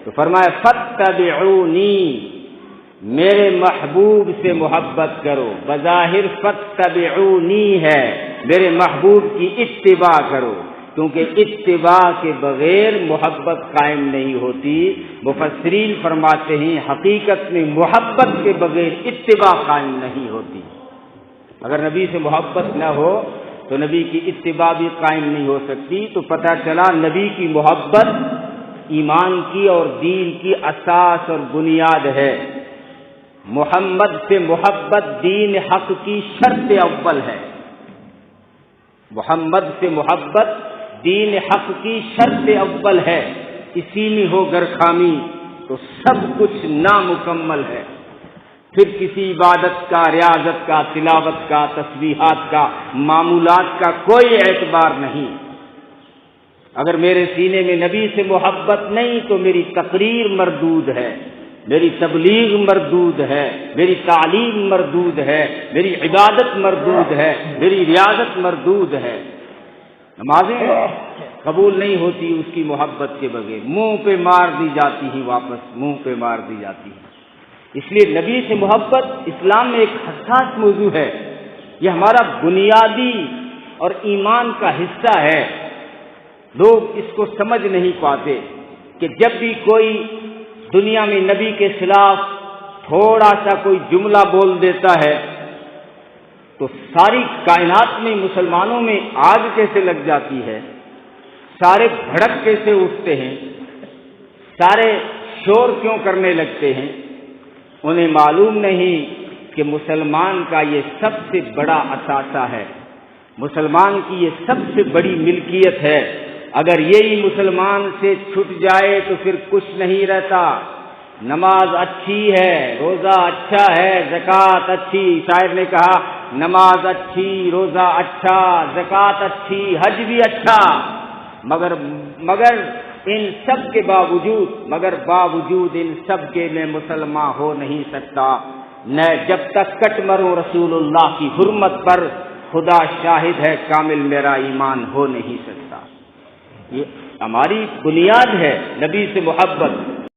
تو فرمایا فاتبعونی، میرے محبوب سے محبت کرو. بظاہر فاتبعونی ہے، میرے محبوب کی اتباع کرو، کیونکہ اتباع کے بغیر محبت قائم نہیں ہوتی. مفسرین فرماتے ہیں حقیقت میں محبت کے بغیر اتباع قائم نہیں ہوتی. اگر نبی سے محبت نہ ہو تو نبی کی اتباع بھی قائم نہیں ہو سکتی. تو پتہ چلا نبی کی محبت ایمان کی اور دین کی اساس اور بنیاد ہے. محمد سے محبت دین حق کی شرط اول ہے. محمد سے محبت دین حق کی شرط اول ہے. اسی میں ہو گر خامی تو سب کچھ نامکمل ہے. پھر کسی عبادت کا، ریاضت کا، تلاوت کا، تسبیحات کا، معمولات کا کوئی اعتبار نہیں. اگر میرے سینے میں نبی سے محبت نہیں تو میری تقریر مردود ہے، میری تبلیغ مردود ہے، میری تعلیم مردود ہے، میری عبادت مردود ہے، میری ریاضت مردود ہے. نمازیں قبول نہیں ہوتی اس کی محبت کے بغیر، منہ پہ مار دی جاتی ہیں، واپس منہ پہ مار دی جاتی ہیں. اس لیے نبی سے محبت اسلام میں ایک حساس موضوع ہے. یہ ہمارا بنیادی اور ایمان کا حصہ ہے. لوگ اس کو سمجھ نہیں پاتے کہ جب بھی کوئی دنیا میں نبی کے خلاف تھوڑا سا کوئی جملہ بول دیتا ہے تو ساری کائنات میں مسلمانوں میں آگ کیسے لگ جاتی ہے، سارے بھڑک کیسے اٹھتے ہیں، سارے شور کیوں کرنے لگتے ہیں. انہیں معلوم نہیں کہ مسلمان کا یہ سب سے بڑا اثاثہ ہے، مسلمان کی یہ سب سے بڑی ملکیت ہے. اگر یہی مسلمان سے چھٹ جائے تو پھر کچھ نہیں رہتا. نماز اچھی ہے، روزہ اچھا ہے، زکوٰۃ اچھی، شاعر نے کہا نماز اچھی، روزہ اچھا، زکوٰۃ اچھی، حج بھی اچھا، مگر ان سب کے باوجود ان سب کے میں مسلمان ہو نہیں سکتا. نہ جب تک کٹ مروں رسول اللہ کی حرمت پر، خدا شاہد ہے کامل میرا ایمان ہو نہیں سکتا. یہ ہماری بنیاد ہے نبی سے محبت.